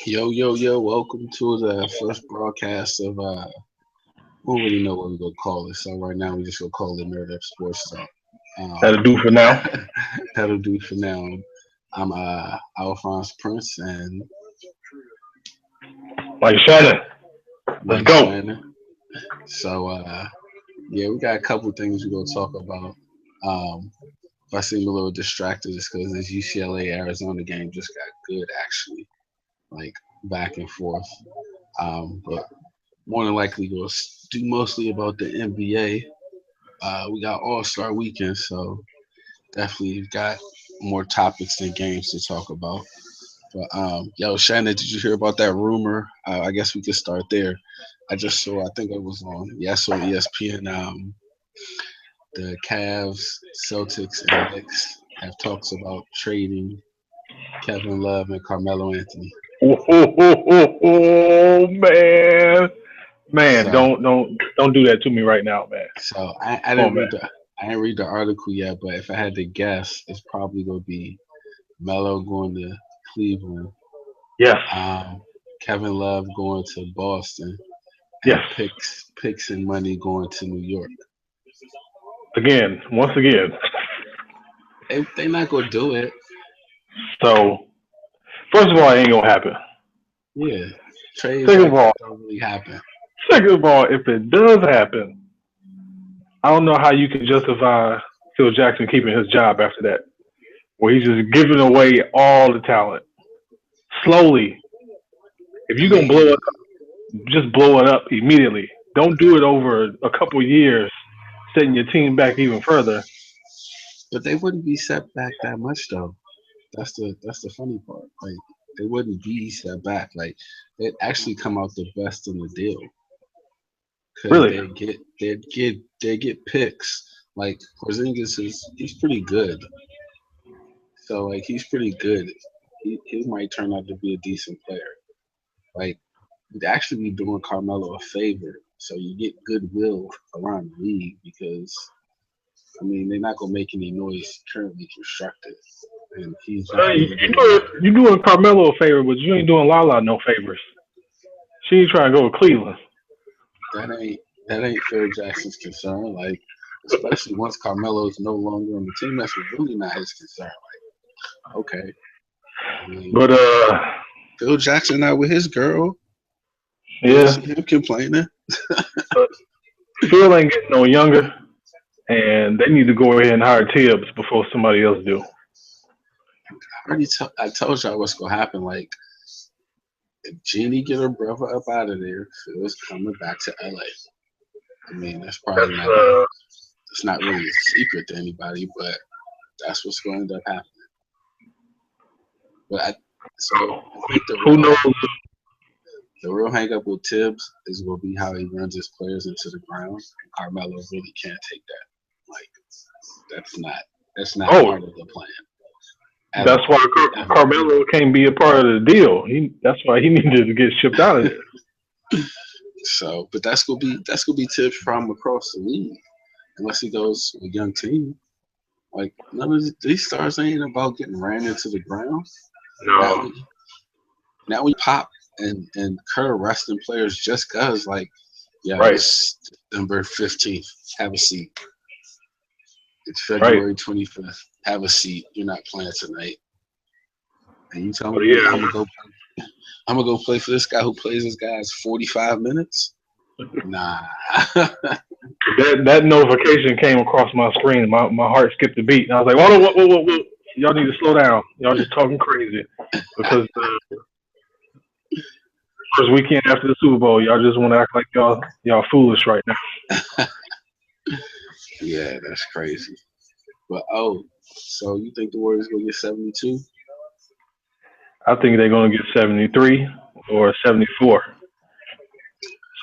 Yo, yo, yo, welcome to the first broadcast of we don't really know what we're gonna call it. So right now we just gonna call it NerdUp Sports Talk. That'll do for now. That'll do for now. I'm Alphonse Prince and Like Shannon, let's Mike go. Shannon. So yeah, we got a couple things we're gonna talk about. If I seem a little distracted, it's because this UCLA Arizona game just got good actually, like back and forth. But more than likely we'll do mostly about the NBA. We got All Star Weekend, so definitely got more topics than games to talk about. But yo, Shannon, did you hear about that rumor? I guess we could start there. I just saw, I think it was on, yeah, I saw ESPN. The Cavs, Celtics, and Knicks have talks about trading Kevin Love and Carmelo Anthony. Oh, man, man, So, don't do that to me right now, man. so I Come didn't on, man. read the article yet, but if I had to guess, it's probably gonna be Melo going to Cleveland, Yes, um, Kevin Love going to Boston, yes. and picks and money going to New York. Again, once again. They not gonna do it. So, first of all, it ain't gonna happen. Yeah, trades Second of like all, that don't really happen. if it does happen, I don't know how you can justify Phil Jackson keeping his job after that, where he's just giving away all the talent slowly. If I you're gonna blow mean, it, just blow it up immediately. Don't do it over a couple of years, setting your team back even further. but they wouldn't be set back that much though. That's the funny part. Like they wouldn't be set back. Like they'd actually come out the best in the deal because Really. they get picks. Like Porzingis is he's pretty good. So like he's pretty good. He might turn out to be a decent player. Like you'd actually be doing Carmelo a favor. So you get goodwill around the league because I mean they're not gonna make any noise currently constructed, and he's just You gonna get a doing lot. you doing Carmelo a favor, but you ain't doing Lala no favors. She ain't trying to go to Cleveland. That ain't Phil Jackson's concern. Like especially once Carmelo's no longer on the team, that's really not his concern. Okay, I mean But Phil Jackson out with his girl. You don't yeah, see him complaining. but Phil ain't getting no younger, and they need to go ahead and hire Tibbs before somebody else do. I told y'all what's gonna happen. Like if Jeannie get her brother up out of there, Phil's coming back to LA. I mean, that's probably That's not a it's not really a secret to anybody, but that's what's going to end up happening. But I think who knows. the real hang up with Tibbs is will be how he runs his players into the ground. And Carmelo really can't take that. Like that's not Oh, part of the plan at that's all. why Ever. Carmelo can't be a part of the deal. That's why he needed to get shipped out of there. So, but that's gonna be Tibbs' problem across the league unless he goes to a young team. Like none of these stars ain't about getting ran into the ground. Now, No. now we pop and Kerr arresting players just cause like, yo, Right, it's December 15th. Have a seat. It's right. February 25th. Have a seat. You're not playing tonight. And you But telling me yeah, I'm gonna go play for this guy who plays this guy's 45 minutes? Nah. that notification came across my screen. My heart skipped a beat. And I was like, whoa, whoa, whoa, whoa, whoa. Y'all need to slow down. Y'all just talking crazy because first weekend after the Super Bowl, y'all just want to act like y'all foolish right now. Yeah, that's crazy. But so you think the Warriors gonna get 72? I think they're gonna get 73 or 74.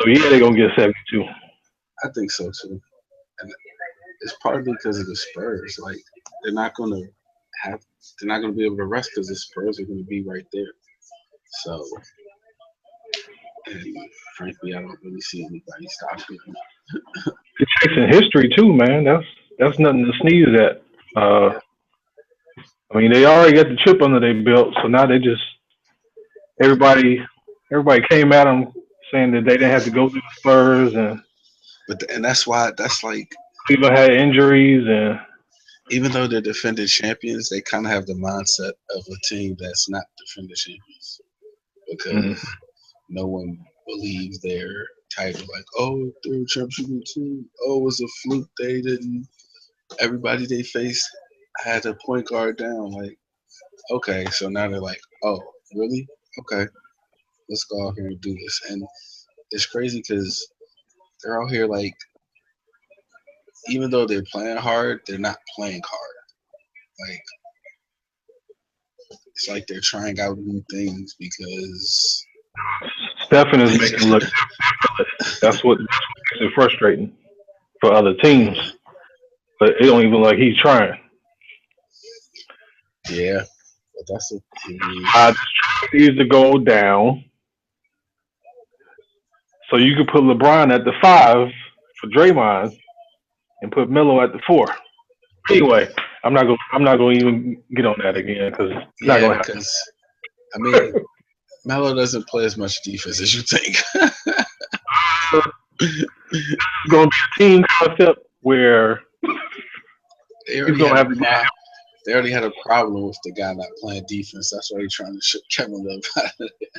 So yeah, they're gonna get 72. I think so too. And it's partly because of the Spurs. Like they're not gonna have they're not gonna be able to rest because the Spurs are gonna be right there. So and frankly I don't really see anybody stopping them. It's chasing history too, man. That's nothing to sneeze at. Uh, Yeah. I mean, they already got the chip under their belt, so now they just everybody everybody came at them saying that they didn't have to go through the Spurs and And that's why that's like, Cleveland had injuries and even though they're defending champions, they kind of have the mindset of a team that's not defending champions mm, because no one believes their title. Like, oh, they're a championship team. Oh, it was a fluke. They didn't. Everybody they faced had a point guard down. Like, okay, so now they're like, oh, really? Okay, let's go out here and do this. And it's crazy because they're out here like, even though they're playing hard, they're not playing hard. Like, it's like they're trying out new things because Stephen is they making it look just, that's what makes it frustrating for other teams. yeah, But it don't even look like he's trying. yeah. But that's a, I mean, This needs to go down so you could put LeBron at the five for Draymond and put Melo at the four. Anyway, I'm not gonna even get on that again because it's not yeah, gonna because I mean, Melo doesn't play as much defense as you think. happen. It's gonna be a team concept where they he's already gonna had a have to get. pro. They already had a problem with the guy not playing defense. That's why they're trying to ship Kevin Love out of it.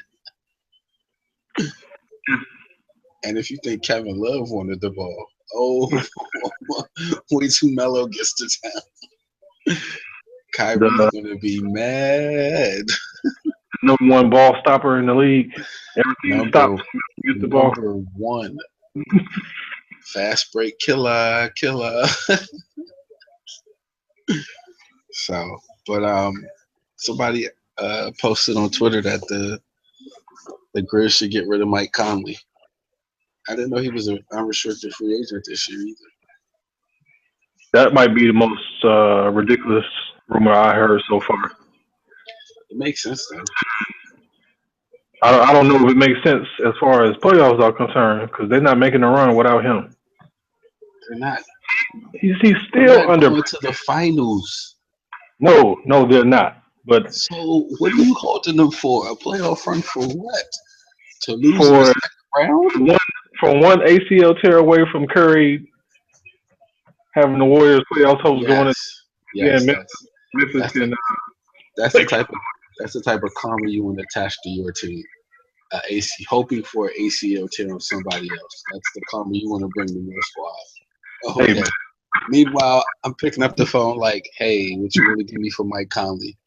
And if you think Kevin Love wanted the ball, oh, wait till Melo gets to town. Kyrie's The gonna be mad. number one ball stopper in the league. Everything stops Number when he gets the ball. number one, fast break killer, killer. So, but somebody posted on Twitter that the Grizz should get rid of Mike Conley. I didn't know he was an unrestricted free agent this year either. That might be the most ridiculous rumor I heard so far. It makes sense though. I don't know if it makes sense as far as playoffs are concerned because they're not making a run without him. They're not. He's They're still not under. going to the finals. No, they're not. But So what are you holding them for? A playoff run for what? To lose in the for second round? one from one ACL tear away from Curry having the Warriors playoffs hopes going in, Yes. yeah, Yes. Memphis That's the can that's the take. type of that's the type of karma you want to attach to your team. AC, hoping for an ACL tear on somebody else. That's the karma you want to bring to your squad. Hey, Okay. Meanwhile, I'm picking up the phone like, hey, what you really give me for Mike Conley?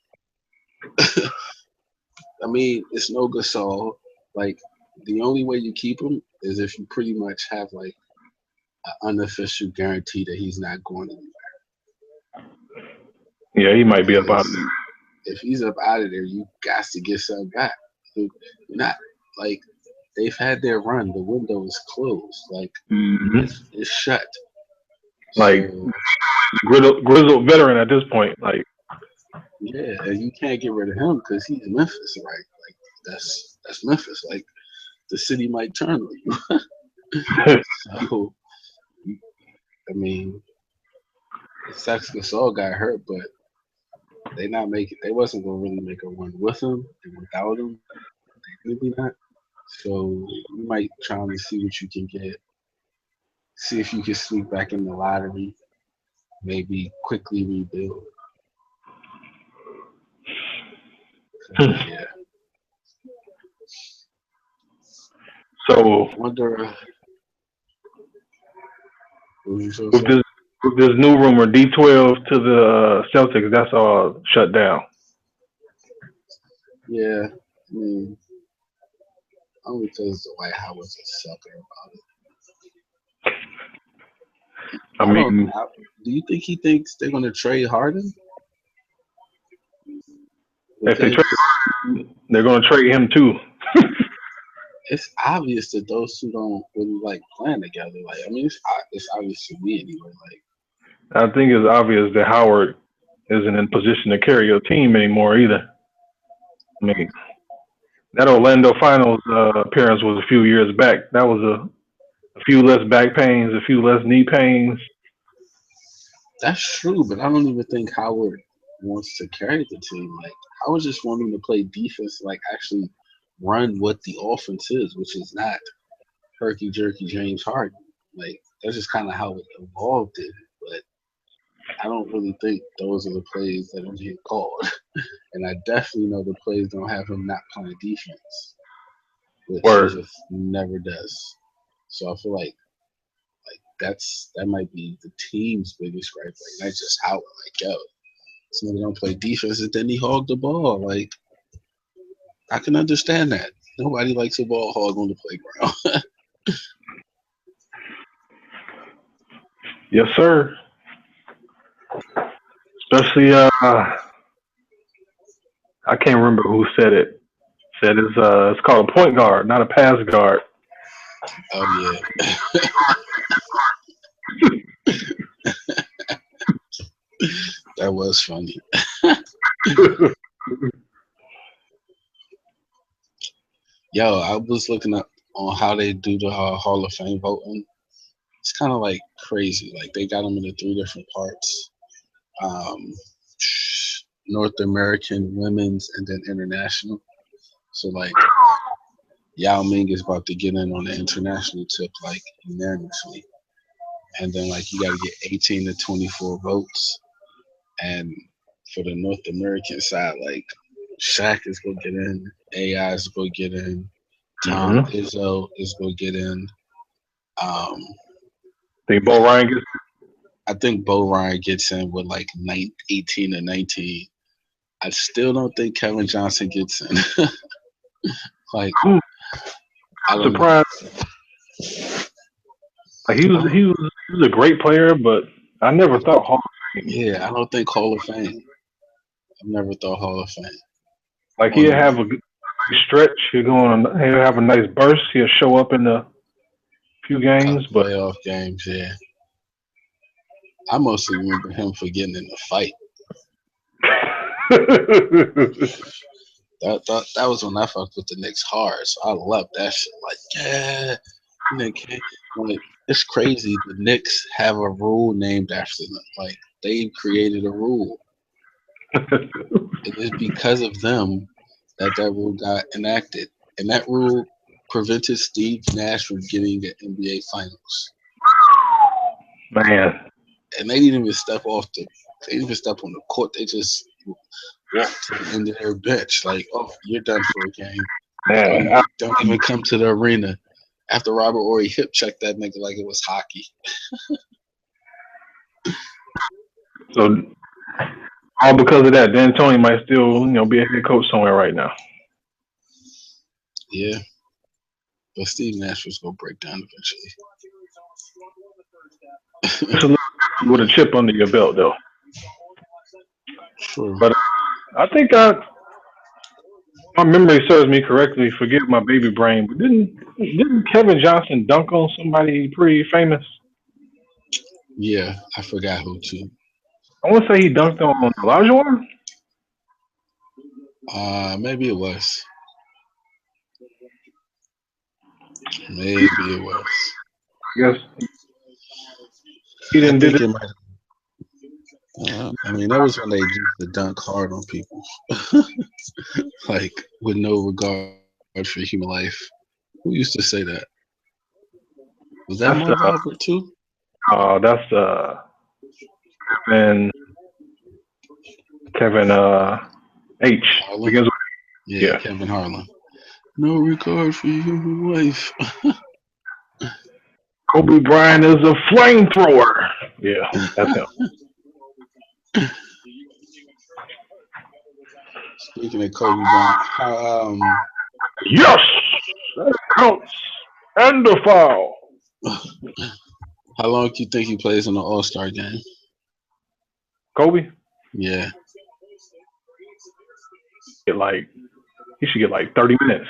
I mean, it's no Gasol. Like, the only way you keep him is if you pretty much have like an unofficial guarantee that he's not going anywhere. yeah, he might be up out of Because if he's up out of there, you got to get something back. You're not like they've had their run. The window is closed. Like there. it's shut. Like So grizzled veteran at this point. Like yeah, and you can't get rid of him because he's Memphis, right? Like that's Memphis. Like the city might turn on you. So I mean, it sucks Gasol got hurt, but they not making. They wasn't gonna really make a run with him and without him. Maybe not. So you might try to see what you can get. See if you can sneak back in the lottery. Maybe quickly rebuild. 'Cause, yeah, so I wonder. What was you supposed with to say? this new rumor, D12 to the Celtics, that's all shut down. Yeah, I mean, only because Dwight Howard's a sucker about it. I I don't. mean, Do you think he thinks they're gonna trade Harden? if they trade, Because they're going to trade him too. it's obvious that those two don't really like playing together. Like, I mean, it's obvious to me anyway. Like, I think it's obvious that Howard isn't in position to carry a team anymore either. I mean, that Orlando Finals appearance was a few years back. That was a few less back pains, a few less knee pains. that's true, but I don't even think Howard. wants to carry the team. Like I would just want him to play defense, like actually run what the offense is, which is not herky jerky James Harden. Like that's just kind of how it evolved it. But I don't really think those are the plays that are being called. And I definitely know the plays don't have him not playing defense, which he Word. just never does. So I feel like that might be the team's biggest gripe. Like not just Howard. Like yo, this nigga don't play defense and then he hogged the ball. Like I can understand that. Nobody likes a ball hog on the playground. Yes, sir. Especially, I can't remember who said it. Said it's called a point guard, not a pass guard. Oh yeah, that was funny. Yo, I was looking up on how they do the Hall of Fame voting. It's kind of like crazy. Like they got them into three different parts: um, North American, women's, and then international. So like Yao Ming is about to get in on the international tip like unanimously, and then like you got to get 18 to 24 votes, and for the North American side, like Shaq is gonna get in, AI is gonna get in, Tom Mm-hmm. Izzo is gonna get in. Um, Think Bo but Ryan gets. I think Bo Ryan gets in with like 18 or 19. I still don't think Kevin Johnson gets in. Like I I'm don't know. surprised. Like I don't, he was a great player, but I never thought Hall of Fame. yeah, I don't think Hall of Fame. I've never thought Hall of Fame. Like On he'll the have a good stretch. He'll have a nice burst. He'll show up in a few games, but playoff games, yeah. I mostly remember him for getting in a fight. That was when I fucked with the Knicks hard. So I love that shit. Like, yeah, Nick. Like, it's crazy. The Knicks have a rule named after them. Like, they created a rule. It is because of them that that rule got enacted, and that rule prevented Steve Nash from getting an NBA Finals. man, And they didn't even step off the. They didn't even step on the court. They just walked to the end of their bench. Like, oh, you're done for a game. man. Don't even come to the arena. After Robert Ory hip checked that nigga like it was hockey. So all because of that, Dan Tony might still be a head coach somewhere right now. Yeah, but Steve Nash was gonna break down It's a eventually. little with a chip under your belt though. Sure. But I think my memory serves me correctly. Forgive my baby brain, but didn't Kevin Johnson dunk on somebody pretty famous? Yeah, I forgot who to. I want to say he dunked on Olajuwon. Maybe it was. Maybe it was. I guess he I didn't did think it. it might. I mean, that was when they used to dunk hard on people, like with no regard for human life. Who used to say that? Was that That's Marv Albert too? that's Kevin Kevin H Harlan? begins with Yeah, yeah. Kevin Harlan. No regard for human life. Kobe Bryant is a flamethrower. Yeah, that's him. Speaking of Kobe Bryant, Yes, that counts. And the foul. how long do you think he plays in the All Star game? Kobe Yeah, get like he should get like 30 minutes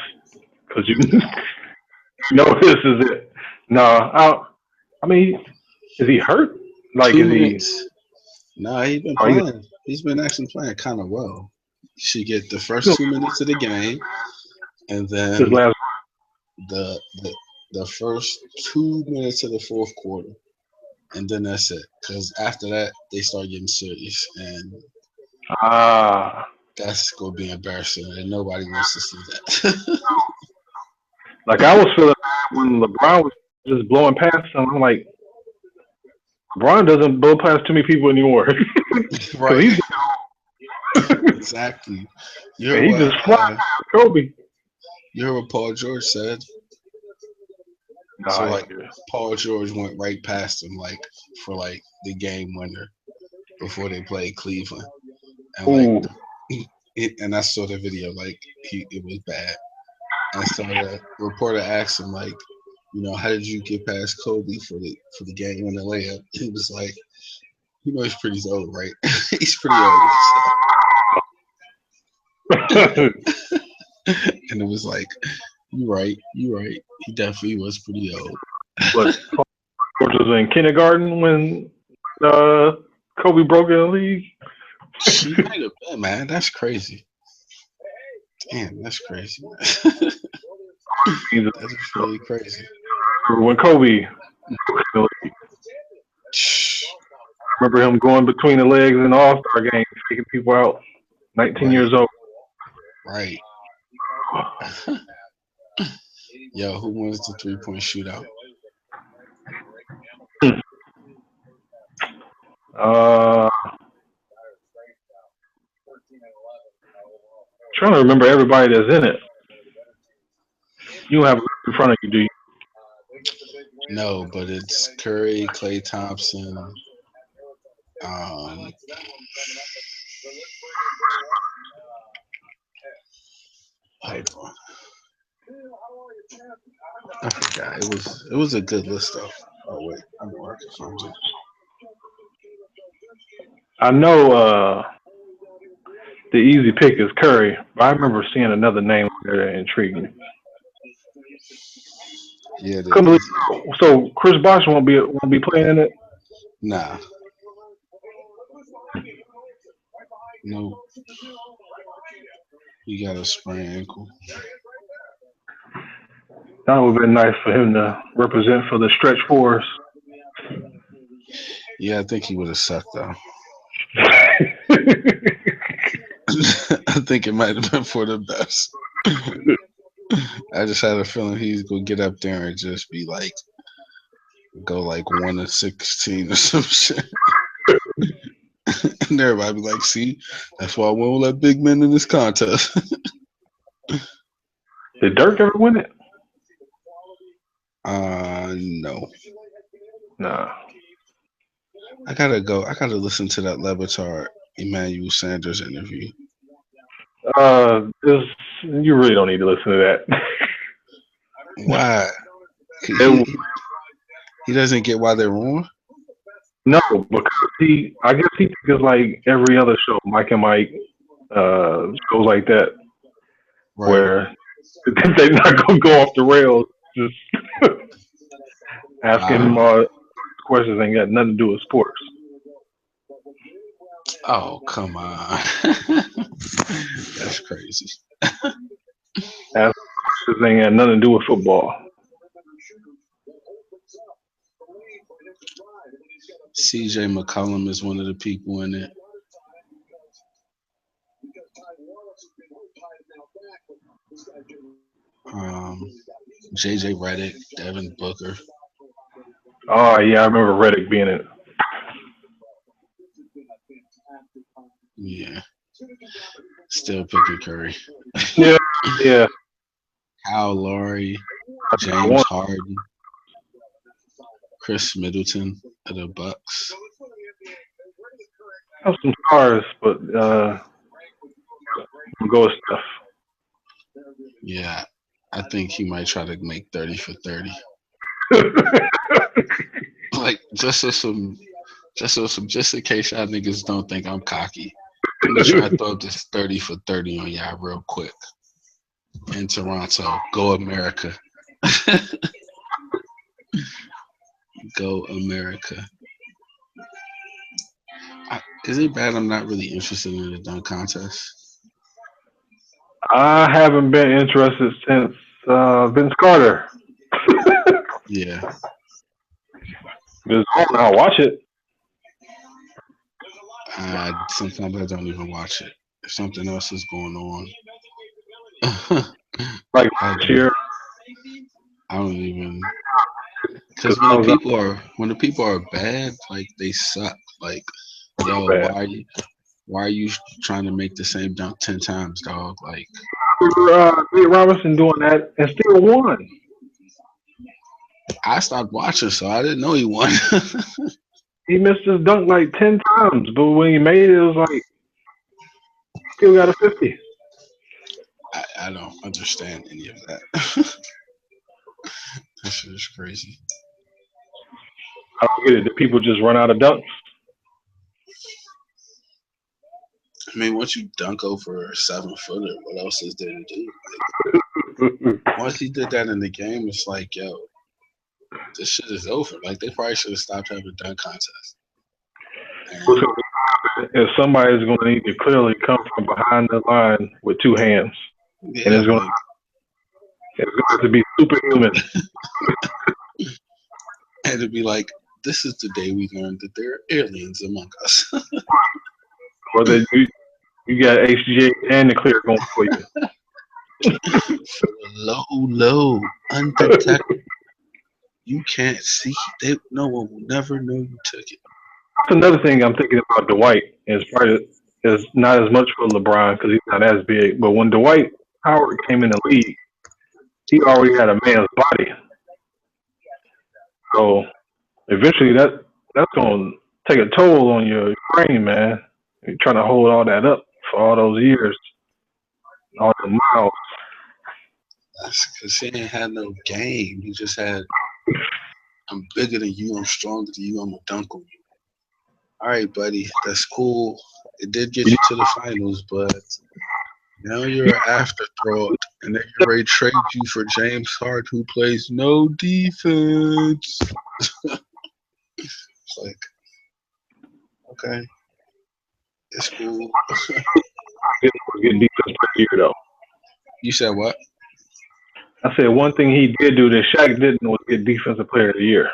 because you know this is it. No, I mean, is he hurt? Like, two is he? minutes. Nah, he's been Oh, he's playing. He's been actually playing kind of well. He should get the first 2 minutes of the game, and his then last. the the, the first 2 minutes of the fourth quarter, and then that's it. Because after that, they start getting serious, and Ah. That's gonna be embarrassing, and nobody wants to see that. Like I was feeling bad when LeBron was just blowing past him. I'm like, LeBron doesn't blow past too many people anymore because Right. he's Exactly. You heard he what just fly past Kobe. you heard what Paul George said? So Nah, I like ain't good. Paul George went right past him like for like the game winner before they played Cleveland. And like Ooh, and I saw the video, like it was bad. And so the reporter asked him like, how did you get past Kobe for the game winner layup? He was like, he's pretty old, right? He's pretty old. And it was like, you right. He definitely was pretty old. but George was in kindergarten when uh, Kobe broke in the league. She might have been, man. That's crazy. Damn, that's crazy. That He's is really crazy. when Kobe broke in the league. Remember him going between the legs in the All Star game, taking people out. 19 Right, years old. right. Yo, who wins the 3-point shootout? Uh, trying to remember everybody that's in it. You don't have it in front of you, do you? No, but it's Curry, Klay Thompson. Um, hold on. I forgot. It was a good list though. Oh wait, I'm working something. I know the easy pick is Curry, but I remember seeing another name there that intrigued me. Yeah, the Couldn't believe easy. so. Chris Bosh won't be playing in it. Nah, no, he got a sprained ankle. That would have been nice for him to represent for the stretch fours. Yeah, I think he would have sucked though. I think it might have been for the best. I just had a feeling he's gonna get up there and just be like, go like 1-16 or some shit. And everybody be like, see, that's why we won't let big men in this contest. Did Dirk ever win it? No. Nah. I gotta go. I gotta listen to that Levitard Emmanuel Sanders interview. You really don't need to listen to that. Why? It, He doesn't get why they're wrong. no, because I guess he thinks like every other show, Mike and Mike, shows like that, Right. where they're not gonna go off the rails. Just asking him questions ain't got nothing to do with sports. Oh, come on. That's crazy. Asking questions ain't got nothing to do with football. CJ McCollum is one of the people in it. Um, JJ Redick, Devin Booker. Oh yeah, I remember Reddick being in it. Yeah. Still picking Curry. Yeah, yeah. Kyle Lowry, I James want Harden, Chris Middleton of the Bucks. to have some stars, but I'm gonna go with Steph. Yeah, I think he might try to make 30 for 30. Like just in case y'all niggas don't think I'm cocky. I'm gonna try to throw up this 30 for 30 on y'all real quick. In Toronto, go America. Go America. Is it bad I'm not really interested in the dunk contest? I haven't been interested since Vince Carter. Yeah. I'll watch it. Sometimes I don't even watch it. If something else is going on, Like I last just year, I don't even because because I was up when the people are bad, like they suck. Like, real yo, bad. why are you trying to make the same dunk 10 times, dog? Like, Nate Robinson doing that and still won. I stopped watching, so I didn't know he won. He missed his dunk like 10 times, but when he made it, it was like still got a 50. I don't understand any of that. That shit is crazy. I don't get it. Did people just run out of dunks? I mean, once you dunk over a 7 footer, what else is there to do? Like, once he did that in the game, it's like, yo, this shit is over. Like, they probably should have stopped having dunk contests. What's And gonna happen is somebody's going to need to clearly come from behind the line with two hands, and yeah, like, it's going to have to be superhuman. and to be like, this is the day we learned that there are aliens among us. Whether you got HGA and the clear going for you. For the low, undetected, you can't see. No one will never know you took it. That's another thing I'm thinking about Dwight. Is probably is not as much for LeBron because he's not as big. But when Dwight Howard came in the league, he already had a man's body. So eventually that's gonna take a toll on your brain, man. You're trying to hold all that up for all those years, all the miles. That's because he ain't had no game. He just had, I'm bigger than you, I'm stronger than you, I'm gonna dunk on you. All right, buddy, that's cool. It did get You you to the finals, but now you're an afterthought, and then you're ready to trade you for James Harden, who plays no defense. It's like, okay, it's cool. getting defense per year though. You said what? I said one thing he did do that Shaq didn't was get defensive player of the year.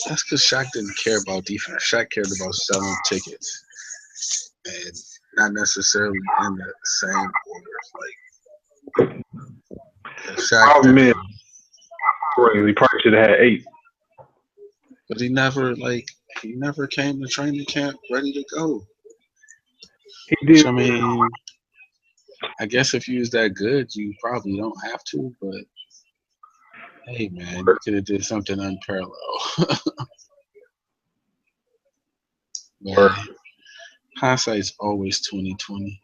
That's because Shaq didn't care about defense. Shaq cared about selling tickets and not necessarily in the same order. Like, Shaq Problem is, didn't, he probably should have had 8. but he never came to training camp ready to go. He Which did. I mean, I guess if you was that good, you probably don't have to. But hey, man, you could have did something unparalleled. But Or, hey, hindsight's always 2020.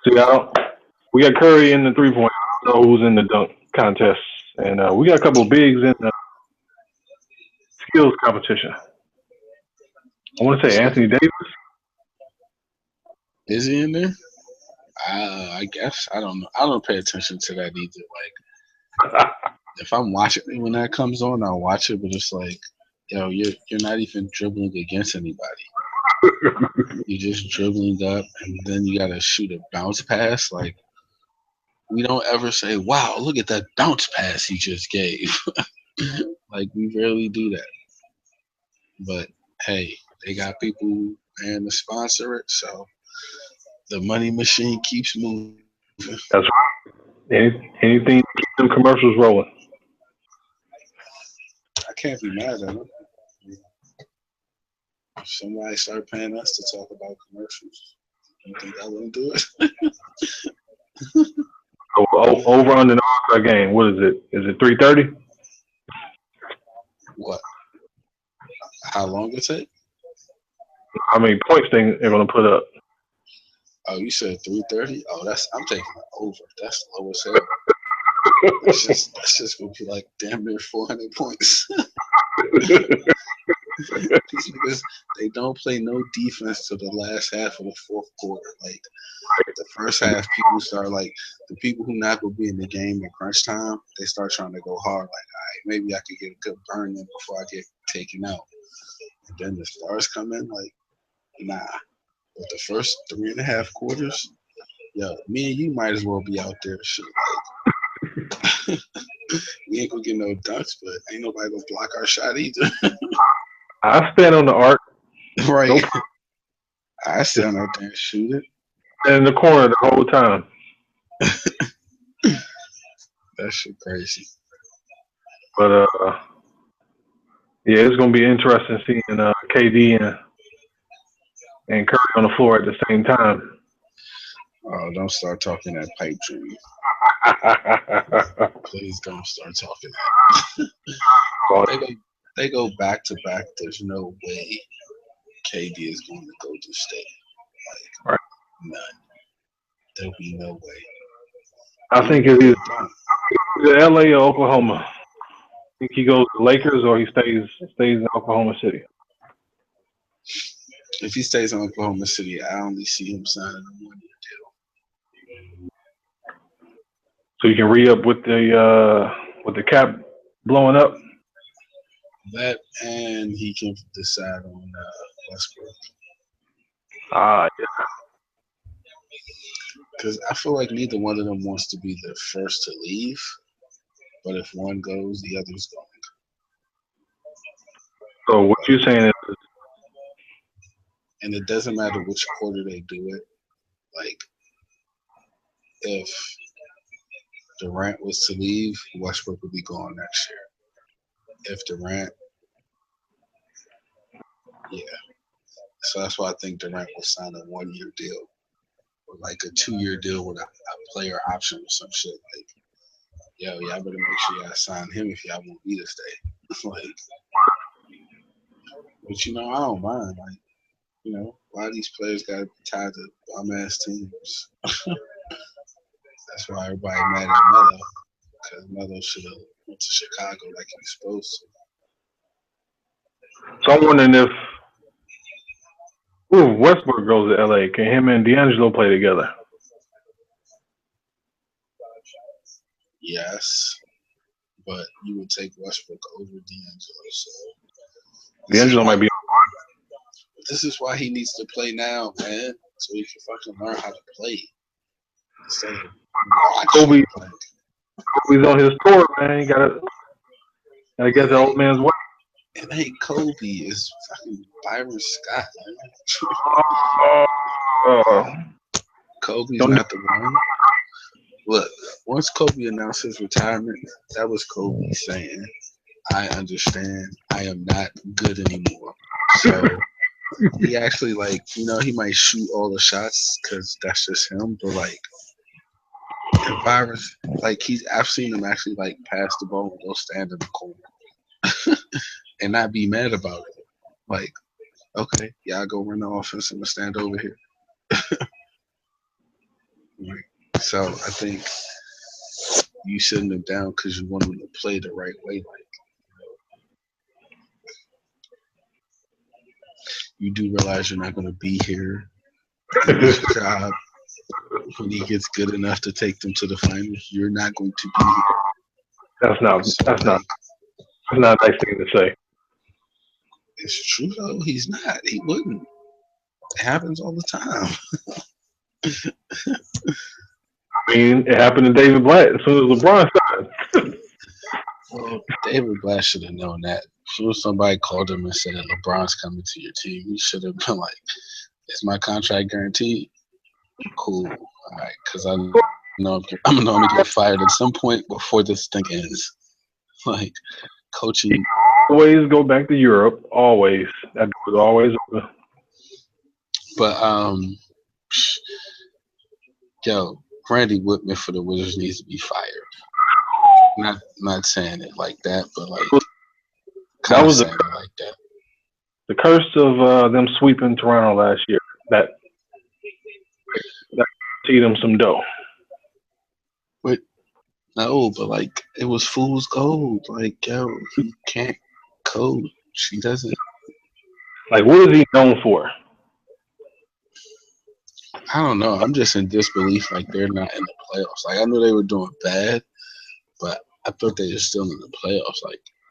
see, we got Curry in the 3 point. I don't know who's in the dunk contest, and we got a couple bigs in the skills competition. I want to say So Anthony Davis. is he in there? I guess I don't know. I don't pay attention to that either. Like, if I'm watching it when that comes on, I'll watch it. But it's like, yo, you're not even dribbling against anybody. You're just dribbling up, and then you gotta shoot a bounce pass. Like, we don't ever say, "Wow, look at that bounce pass he just gave." Like, we rarely do that. But hey, they got people paying to sponsor it, so the money machine keeps moving. That's anything to keep them commercials rolling. I can't be mad at them. If somebody start paying us to talk about commercials, I don't think I wouldn't do it. So, over under the All-Star game. What is it? Is it 3:30? What? How long it take? How many points they're gonna put up? Oh, you said 3:30. Oh, I'm taking it over. That's low as hell. That's just gonna be like damn near 400 points. These niggas, they don't play no defense till the last half of the fourth quarter. Like, the first half, people start like the people who not gonna be in the game at crunch time. They start trying to go hard. Like, all right, maybe I could get a good burn in before I get taken out. And then the stars come in. Like, nah. But the first 3.5 quarters, yo, me and you might as well be out there. Shit, like, we ain't gonna get no dunks, but ain't nobody gonna block our shot either. I stand on the arc. Right. No I just stand out there and shoot it. stand in the corner the whole time. That shit crazy. But yeah, it's gonna be interesting seeing KD and Curry on the floor at the same time. Oh, don't start talking that pipe dream. Please don't start talking that. Oh, They go, they go back to back. There's no way KD is going to go to state. right. None. There'll be no way. I think Even it's if they either don't, LA or Oklahoma. I think he goes to Lakers or he stays in Oklahoma City. if he stays in Oklahoma City, I only see him signing a 1 year So you can re up with the cap blowing up. deal. That and he can decide on Westbrook. Yeah. Because I feel like neither one of them wants to be the first to leave. But if one goes, the other's going. So what you're saying is, And it doesn't matter which quarter they do it. Like, if Durant was to leave, Westbrook would be gone next year. If Durant, yeah. So that's why I think Durant will sign a 1 year deal or like a 2 year deal with a player option or some shit. Like, yo, y'all better make sure y'all sign him if y'all want me to stay. Like, but I don't mind. Like, a lot of these players got to be tied to bum ass teams. That's why everybody mad at Melo because Melo should have went to Chicago like he was supposed to. so I'm wondering if Westbrook goes to LA, can him and D'Angelo play together? Yes, but you would take Westbrook over D'Angelo. So this is D'Angelo why might be. he needs to play now, man, so he can fucking learn how to play instead of Kobe, watching play. Kobe's on his tour, man. You gotta get the old man's way. And hey, Kobe is fucking Byron Scott. Uh, Kobe's don't not the one. Look, once Kobe announced his retirement, that was Kobe saying, I understand I am not good anymore. So he actually, he might shoot all the shots because that's just him. But, if Byron's, I've seen him actually, pass the ball and go stand in the corner and not be mad about it. Like, okay, y'all go run the offense. I'm going to stand over here. So I think you sitting them down because you want them to play the right way. You do realize you're not going to be here in this job when he gets good enough to take them to the finals. You're not going to be here. that's not So, that's not that's not a nice thing to say. it's true though. He's not. He wouldn't. It happens all the time. I mean, it happened to David Blatt as soon as LeBron signed. Well, David Blatt should have known that. As soon as somebody called him and said LeBron's coming to your team, he should have been like, "Is my contract guaranteed?" Cool. All right, because I'm gonna get fired at some point before this thing ends. Like coaching. Always go back to Europe. Always. That was always open. But yo, Randy Whitman for the Wizards needs to be fired. Not saying it like that, but That kind of was saying it like that. the curse of them sweeping Toronto last year. That guaranteed them some dough. But no, but it was fool's gold. Yo, he can't coach. He doesn't. Like, what is he known for? I don't know. I'm just in disbelief. They're not in the playoffs. I knew they were doing bad, but I thought they were still in the playoffs.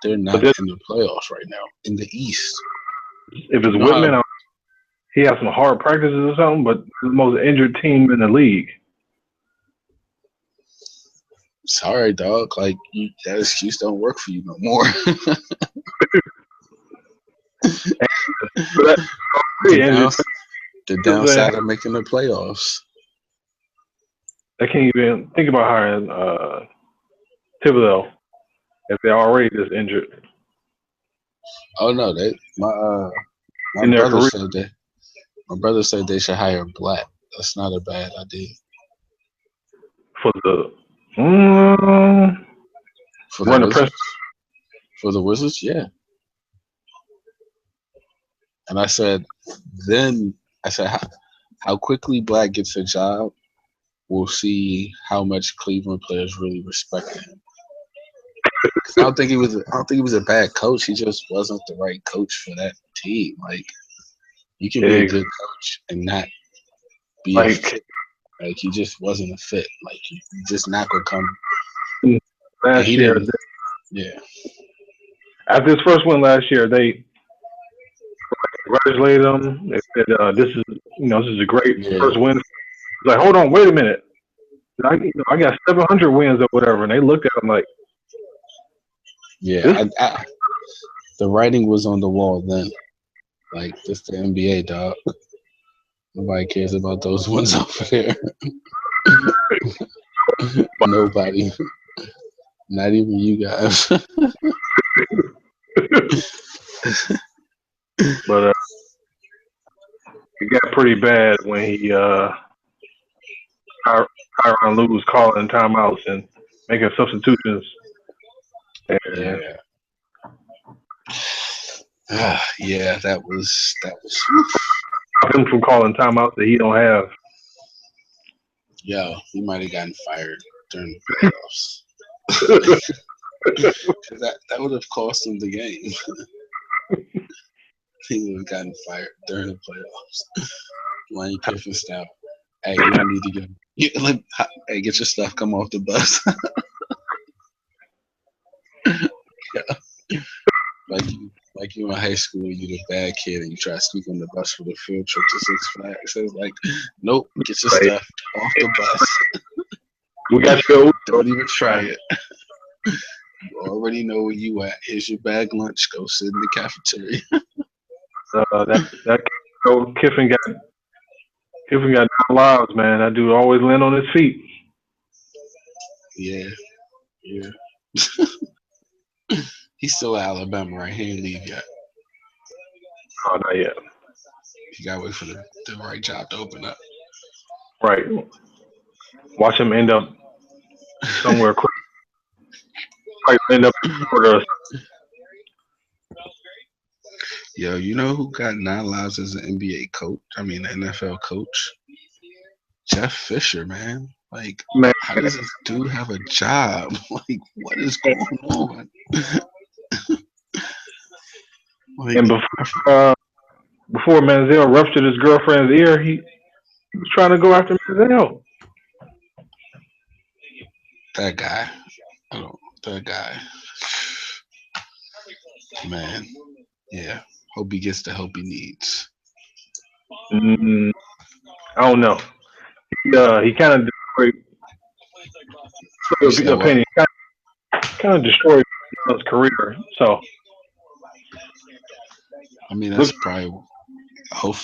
They're But not then, in the playoffs right now in the East. if it's You know how? Whitman, he has some hard practices or something, but the most injured team in the league. Sorry, dog. That excuse don't work for you no more. But that, The, and downs- the downside of making the playoffs. they can't even think about hiring Thibodeau if they're already just injured Oh no, my in their brother career. said that. My brother said they should hire Black. That's not a bad idea. For the For the run the press. Wizards? For the Wizards, yeah. And I said, how quickly Black gets a job, we'll see how much Cleveland players really respect him. 'Cause I don't think he was a bad coach. He just wasn't the right coach for that team. Like, you can be a good coach and not be a fit. Like, he just wasn't a fit. Like, he's just not gonna come. Last year, yeah. After his first win last year, they congratulated him. They said, "This is a great first win." It's like, hold on, wait a minute. I got 700 wins or whatever, and they looked at him like, yeah. The writing was on the wall then. Like, this the NBA, dog. Nobody cares about those ones over there. Nobody. Not even you guys. But it got pretty bad when Tyronn Lue was calling timeouts and making substitutions. And yeah, that was him from calling timeouts that he don't have. Yo, he might have gotten fired during the playoffs. that would have cost him the game. He would have gotten fired during the playoffs. Lane Kiffin style. Hey, you don't need to get your stuff. Come off the bus. Yeah. Like you in high school, you the bad kid and you try to sneak on the bus for the field trip to Six Flags. So it's like, nope, get your stuff off the bus. We got you. Don't even try it. You already know where you at. Here's your bag lunch. Go sit in the cafeteria. That Kiffin got 9 lives, man. That dude always land on his feet. Yeah. He's still at Alabama, right? He ain't leave yet. Oh, not yet. You gotta wait for the right job to open up. Right. Watch him end up somewhere quick. Probably end up for us. Yo, you know who got 9 lives as an NBA coach? I mean, an NFL coach? Jeff Fisher, man. Like, how does this dude have a job? Like, what is going on? Like, and before Manziel ruptured his girlfriend's ear, he was trying to go after Manziel. That guy. That guy. Man. Yeah. Hope he gets the help he needs. I don't know. He kind of destroyed. Opinion. Kind of destroyed his career. So. I mean, that's probably.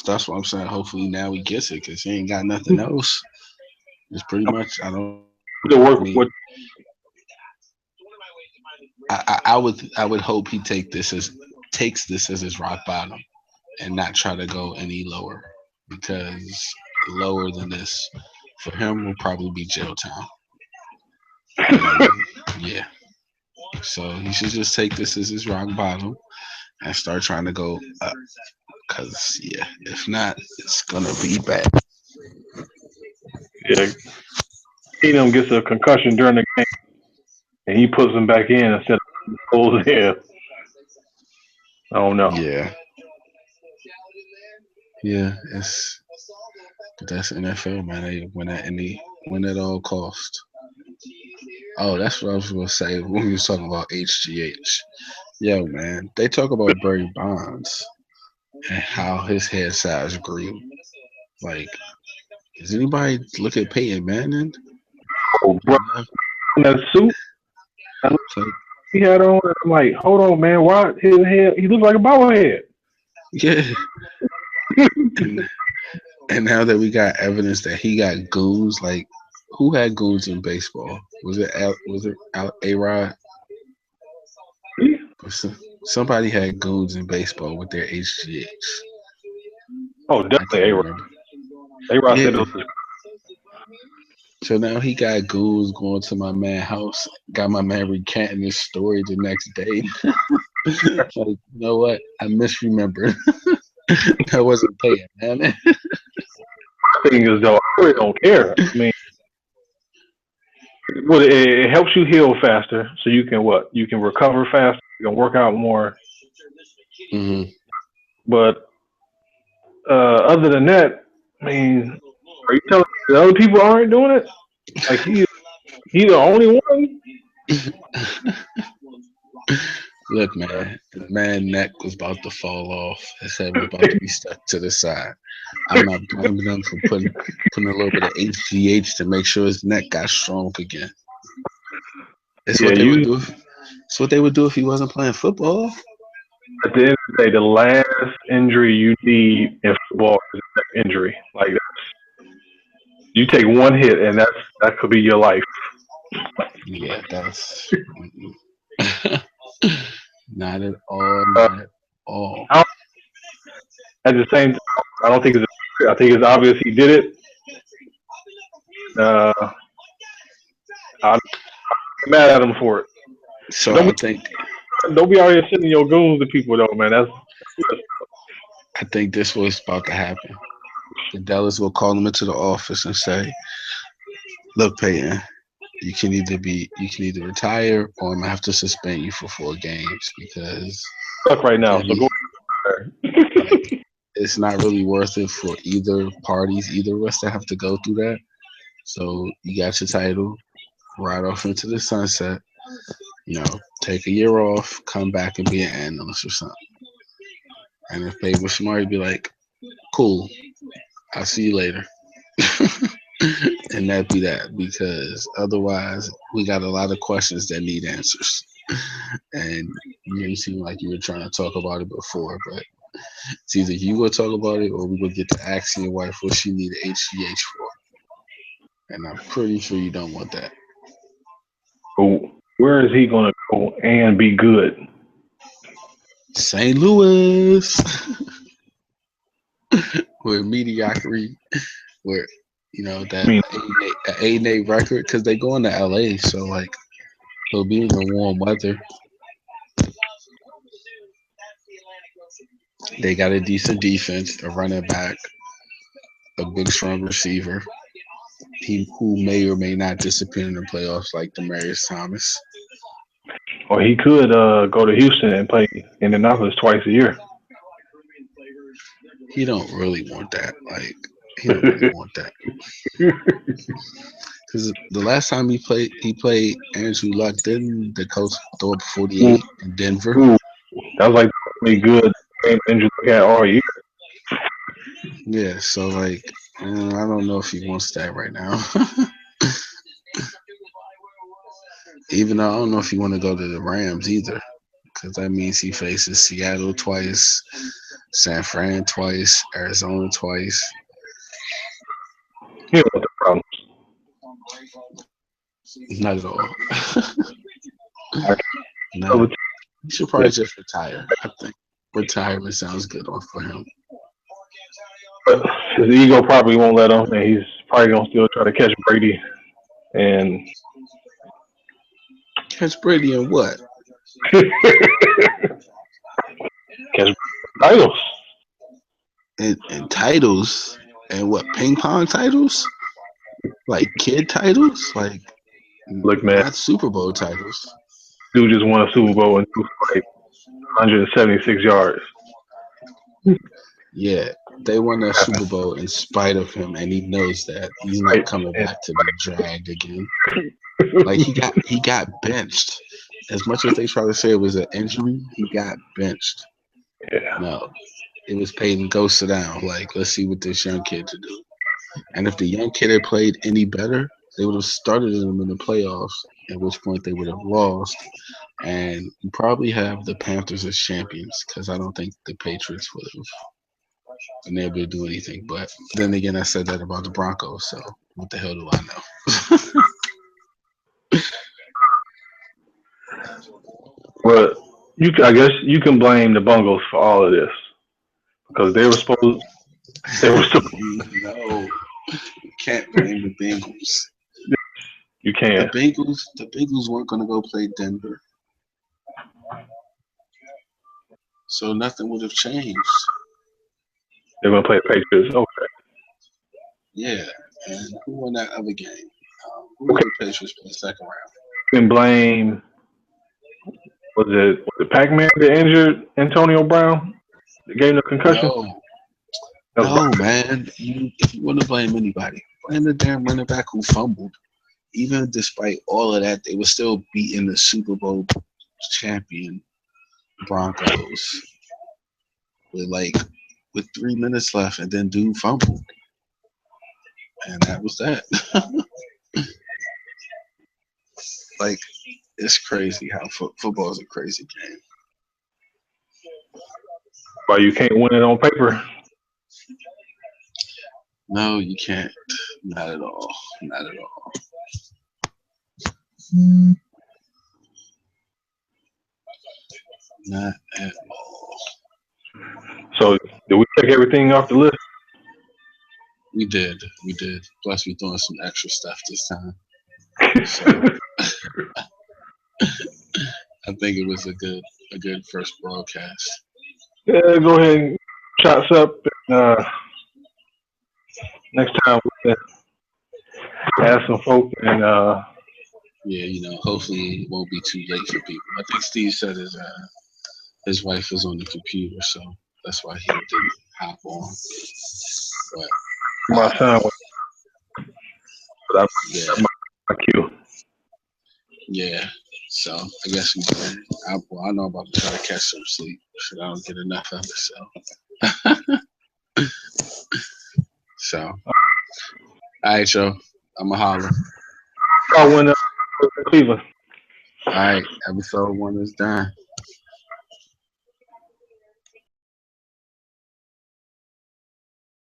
That's what I'm saying. Hopefully now he gets it because he ain't got nothing else. It's pretty much. I don't. I would hope he takes this as his rock bottom, and not try to go any lower, because lower than this for him will probably be jail time. Yeah. So he should just take this as his rock bottom and start trying to go up. Because, if not, it's going to be bad. Yeah. Keenum gets a concussion during the game, and he puts him back in instead of pulls him. I don't know. Yeah, that's NFL, man. They win at all cost. Oh, that's what I was going to say when we was talking about HGH. Yo, man, they talk about Barry Bonds and how his hair size grew. Like, does anybody look at Peyton Manning? Oh, bro, that suit he had on, I'm like, hold on, man, why his head? He looks like a bobblehead. Yeah, and and now that we got evidence that he got goons, like who had goons in baseball? Was it A Rod or somebody had goons in baseball with their HGH? Oh, I can't definitely A-Rod. remember. A-Rod said it Yeah. was So now he got goons going to my man house. Got my man recanting his story the next day. Like, you know what? I misremembered. I wasn't paying, man. thing is though, I really don't care. I mean, well, it helps you heal faster, so you can what? You can recover faster. You can work out more. Hmm. But other than that, I mean, are you telling me the other people aren't doing it? Like he the only one? Look, man, the man neck was about to fall off. His head was about to be stuck to the side. I'm not blaming him for putting a little bit of HGH to make sure his neck got strong again. It's Yeah, what they would you. do. It's what they would do if he wasn't playing football. At the end of the day, the last injury you need in football is a neck injury. Like you take one hit, and that could be your life. Yeah, that's not at all. Uh, Not at all. I At the same time, I don't think it's. I think it's obvious he did it. Uh, I'm mad at him for it. So Don't don't be out here sending your goons to people though, man. I think this was about to happen. The Dallas will call him into the office and say, "Look, Peyton, you can either retire or I'm gonna have to suspend you for 4 games because Stuck right now. So any go. like it's not really worth it for either parties, either of us to have to go through that. So you got your title, ride off into the sunset. Take a year off, come back and be an analyst or something. And if they were smart, he'd be like, cool, I'll see you later. And that'd be that because otherwise we got a lot of questions that need answers. And you didn't seem like you were trying to talk about it before, but it's either you go talk about it or we go get to asking your wife what she need HGH for. And I'm pretty sure you don't want that. Go. Where is he gonna go and be good? St. Louis, where mediocrity, where I that mean, 8-8 record because they going to LA, so like he'll be in the warm weather. They got a decent defense, a running back, a big strong receiver. He who may or may not disappear in the playoffs like Demarius Thomas. or he could go to Houston and play Indianapolis twice a year. He don't really want that. Like he don't really want that because the last time he played Andrew Luck. Didn't the coach throw up Ooh, 48 in Denver? ooh, that was like the only good game injured had all year. Yeah. So like, I don't know if he wants that right now. Even though I don't know if he want to go to the Rams either, because that means he faces Seattle twice, San Fran twice, Arizona twice. He don't want the problems. Not at all. I Nah, can't he should probably just retire. I think retirement sounds good on for him. but his ego probably won't let him, and he's probably gonna still try to catch Brady and Catch Brady in what? catch titles. In titles and what? Ping pong titles? Like kid titles? Like Look, man, not Super Bowl titles. dude just won a Super Bowl and threw for like 176 yards. Yeah, they won that Super Bowl in spite of him, and he knows that he's not Right? coming And, back to be dragged again. Like he got benched. As much as they try to say it was an injury, he got benched. yeah, No, it was Peyton. Go sit down. Like let's see what this young kid to do. And if the young kid had played any better, they would have started them in the playoffs, at which point they would have lost. And you probably have the Panthers as champions because I don't think the Patriots would have been able to do anything. But then again, I said that about the Broncos, so what the hell do I know? But I guess you can blame the Bungles for all of this because they were supposed. No, you can't blame the Bengals. You can. The Bengals weren't going to go play Denver, so nothing would have changed. They're gonna play the Patriots. Okay. Yeah, and who won that other game? Who did the Patriots play second round? You can blame. Was it Pac-Man that injured Antonio Brown? That gave him the concussion. No, That was no, man. If you want to blame anybody, blame the damn running back who fumbled. Even despite all of that, they were still beating the Super Bowl champion Broncos with 3 minutes left, and then dude fumbled, and that was that. Like, it's crazy how football is a crazy game. why you can't win it on paper. No, you can't. Not at all. Not at all. Not at all. So did we take everything off the list? We did. We did. Plus, we're doing some extra stuff this time. So I think it was a good first broadcast. Yeah, go ahead and shots up. And, next time we can ask some folk and Yeah, hopefully it won't be too late for people. I think Steve said his wife was on the computer, so that's why he didn't hop on. But my son. But yeah, my cue. yeah. So I guess we can. I know I'm about to try to catch some sleep. Shit, I don't get enough of it. So, all right, yo. I'ma holler. Oh, when Cleveland. All right, episode 1 is done.